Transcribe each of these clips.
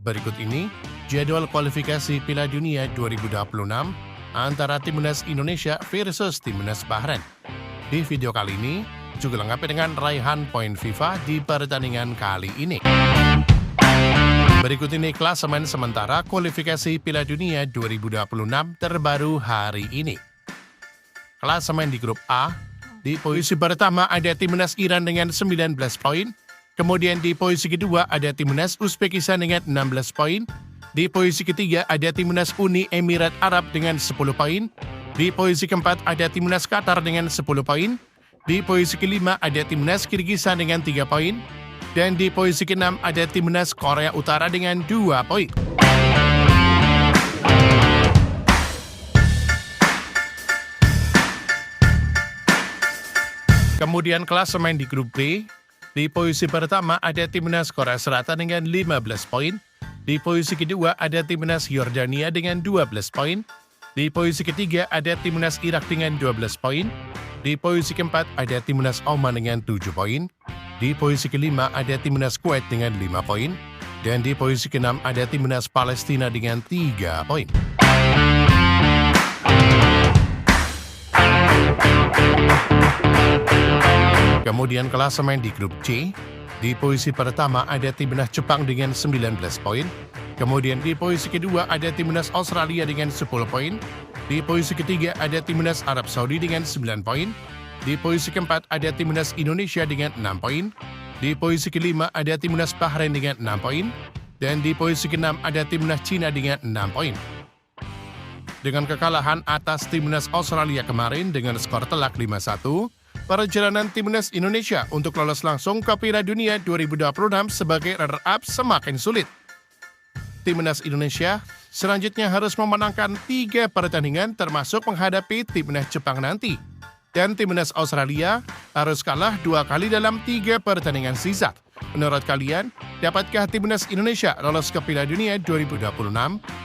Berikut ini jadwal kualifikasi Piala Dunia 2026 antara Timnas Indonesia versus Timnas Bahrain. Di video kali ini juga lengkap dengan raihan poin FIFA di pertandingan kali ini. Berikut ini klasemen sementara kualifikasi Piala Dunia 2026 terbaru hari ini. Klasemen di grup A, di posisi pertama ada Timnas Iran dengan 19 poin. Kemudian di posisi kedua ada Timnas Uzbekistan dengan 16 poin. Di posisi ketiga ada Timnas Uni Emirat Arab dengan 10 poin. Di posisi keempat ada Timnas Qatar dengan 10 poin. Di posisi kelima ada Timnas Kirgistan dengan 3 poin. Dan di posisi keenam ada Timnas Korea Utara dengan 2 poin. Kemudian klasemen di grup B. Di posisi pertama ada Timnas Korea Selatan dengan 15 poin. Di posisi kedua ada Timnas Yordania dengan 12 poin. Di posisi ketiga ada Timnas Irak dengan 12 poin. Di posisi keempat ada Timnas Oman dengan 7 poin. Di posisi kelima ada Timnas Kuwait dengan 5 poin. Dan di posisi keenam ada Timnas Palestina dengan 3 poin. Kemudian klasemen di grup C, di posisi pertama ada Timnas Jepang dengan 19 poin. Kemudian di posisi kedua ada Timnas Australia dengan 10 poin. Di posisi ketiga ada Timnas Arab Saudi dengan 9 poin. Di posisi keempat ada Timnas Indonesia dengan 6 poin. Di posisi kelima ada Timnas Bahrain dengan 6 poin. Dan di posisi keenam ada Timnas Cina dengan 6 poin. Dengan kekalahan atas Timnas Australia kemarin dengan skor telak 5-1, perjalanan Timnas Indonesia untuk lolos langsung ke Piala Dunia 2026 sebagai runner-up semakin sulit. Timnas Indonesia selanjutnya harus memenangkan 3 pertandingan termasuk menghadapi Timnas Jepang nanti. Dan Timnas Australia harus kalah 2 kali dalam 3 pertandingan sisa. Menurut kalian, dapatkah Timnas Indonesia lolos ke Piala Dunia 2026?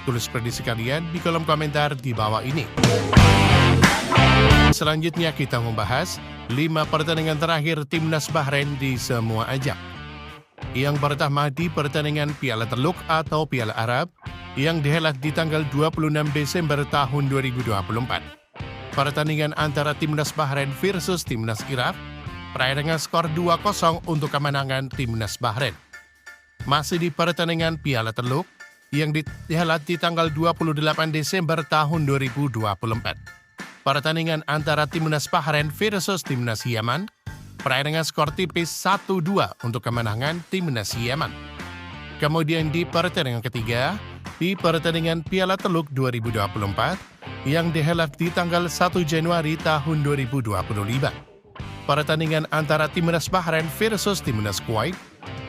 Tulis prediksi kalian di kolom komentar di bawah ini. Selanjutnya kita membahas 5 pertandingan terakhir Timnas Bahrain di semua ajang. Yang pertama di pertandingan Piala Teluk atau Piala Arab yang dihelat di tanggal 26 Desember tahun 2024. Pertandingan antara Timnas Bahrain versus Timnas Irak berakhir dengan skor 2-0 untuk kemenangan Timnas Bahrain. Masih di pertandingan Piala Teluk yang dihelat di tanggal 28 Desember tahun 2024. Pertandingan antara Timnas Bahrain versus Timnas Yaman berakhir dengan skor tipis 1-2 untuk kemenangan Timnas Yaman. Kemudian di pertandingan ketiga, di pertandingan Piala Teluk 2024 yang dihelat di tanggal 1 Januari tahun 2025. Pertandingan antara Timnas Bahrain versus Timnas Kuwait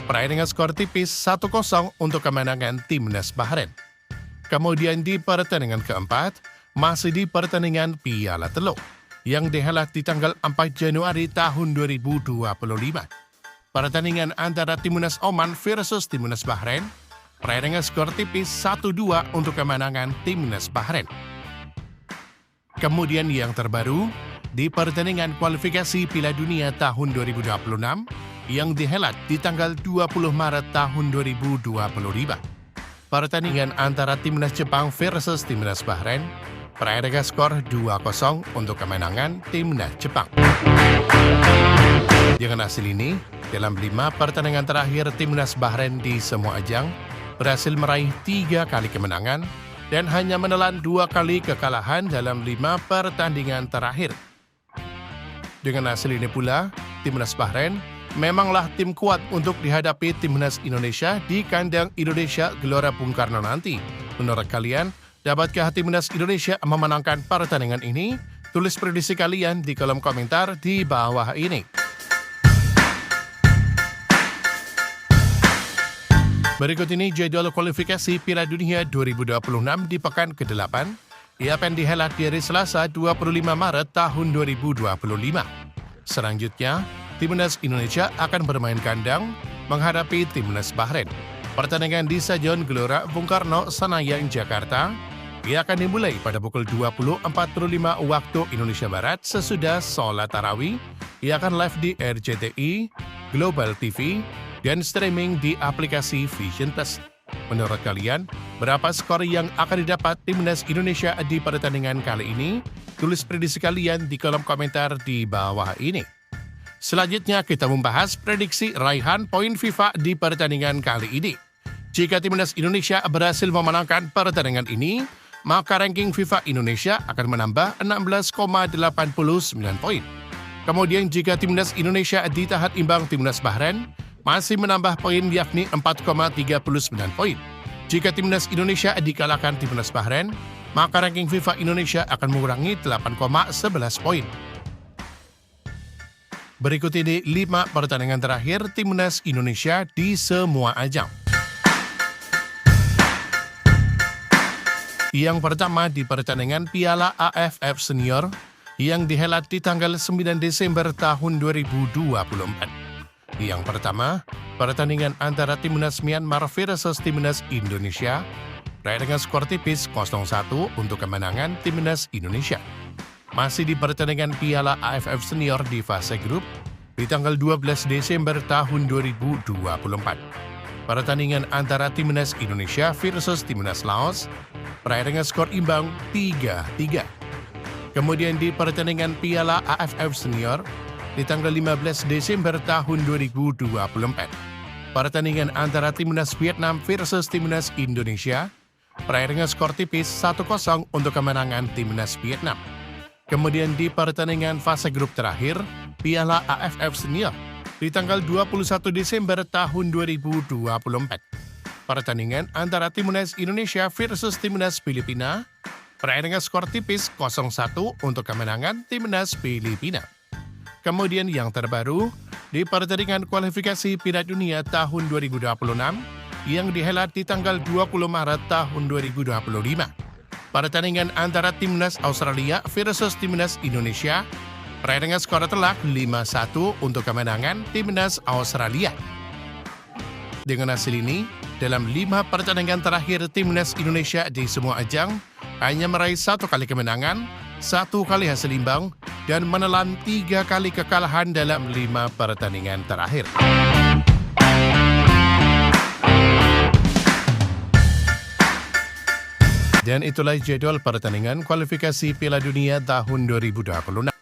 berakhir dengan skor tipis 1-0 untuk kemenangan Timnas Bahrain. Kemudian di pertandingan keempat, masih di pertandingan Piala Teluk yang dihelat di tanggal 4 Januari tahun 2025. Pertandingan antara Timnas Oman versus Timnas Bahrain berakhir dengan skor tipis 1-2 untuk kemenangan Timnas Bahrain. Kemudian yang terbaru, di pertandingan kualifikasi Piala Dunia tahun 2026 yang dihelat di tanggal 20 Maret tahun 2025. Pertandingan antara Timnas Jepang versus Timnas Bahrain berakhir dengan skor 2-0 untuk kemenangan Timnas Jepang. Dengan hasil ini, dalam 5 pertandingan terakhir Timnas Bahrain di semua ajang berhasil meraih 3 kali kemenangan dan hanya menelan 2 kali kekalahan dalam 5 pertandingan terakhir. Dengan hasil ini pula, Timnas Bahrain memanglah tim kuat untuk dihadapi Timnas Indonesia di kandang Indonesia Gelora Bung Karno nanti. Menurut kalian, dapatkah Timnas Indonesia memenangkan pertandingan ini? Tulis prediksi kalian di kolom komentar di bawah ini. Berikut ini jadwal kualifikasi Piala Dunia 2026 di pekan ke-8 yang akan dihelat di hari Selasa 25 Maret tahun 2025. Selanjutnya, Timnas Indonesia akan bermain kandang menghadapi Timnas Bahrain. Pertandingan di Stadion Gelora Bung Karno, Senayan, Jakarta. Ia akan dimulai pada pukul 20.45 waktu Indonesia Barat sesudah sholat tarawih. Ia akan live di RCTI, Global TV, dan streaming di aplikasi Vision Plus. Menurut kalian, berapa skor yang akan didapat Timnas Indonesia di pertandingan kali ini? Tulis prediksi kalian di kolom komentar di bawah ini. Selanjutnya kita membahas prediksi raihan poin FIFA di pertandingan kali ini. Jika Timnas Indonesia berhasil memenangkan pertandingan ini, maka ranking FIFA Indonesia akan menambah 16,89 poin. Kemudian jika Timnas Indonesia ditahan imbang Timnas Bahrain, masih menambah poin yakni 4,39 poin. Jika Timnas Indonesia dikalahkan Timnas Bahrain, maka ranking FIFA Indonesia akan mengurangi 8,11 poin. Berikut ini 5 pertandingan terakhir Timnas Indonesia di semua ajang. Yang pertama di pertandingan Piala AFF Senior yang dihelat di tanggal 9 Desember tahun 2024. Yang pertama, pertandingan antara Timnas Myanmar versus Timnas Indonesia, berakhir dengan skor tipis 0-1 untuk kemenangan Timnas Indonesia. Masih di pertandingan Piala AFF Senior di fase grup di tanggal 12 Desember tahun 2024. Pertandingan antara Timnas Indonesia versus Timnas Laos berakhir dengan skor imbang 3-3. Kemudian di pertandingan Piala AFF Senior di tanggal 15 Desember tahun 2024. Pertandingan antara Timnas Vietnam versus Timnas Indonesia berakhir dengan skor tipis 1-0 untuk kemenangan Timnas Vietnam. Kemudian di pertandingan fase grup terakhir Piala AFF Senior di tanggal 21 Desember tahun 2024. Pertandingan antara Timnas Indonesia versus Timnas Filipina berakhir dengan skor tipis 0-1 untuk kemenangan Timnas Filipina. Kemudian yang terbaru, di pertandingan kualifikasi Piala Dunia tahun 2026 yang dihelat di tanggal 20 Maret tahun 2025. Pertandingan antara Timnas Australia versus Timnas Indonesia berakhir dengan skor telak 5-1 untuk kemenangan Timnas Australia. Dengan hasil ini, dalam 5 pertandingan terakhir Timnas Indonesia di semua ajang, hanya meraih 1 kali kemenangan, 1 kali hasil imbang, dan menelan 3 kali kekalahan dalam 5 pertandingan terakhir. Dan itulah jadwal pertandingan kualifikasi Piala Dunia tahun 2026.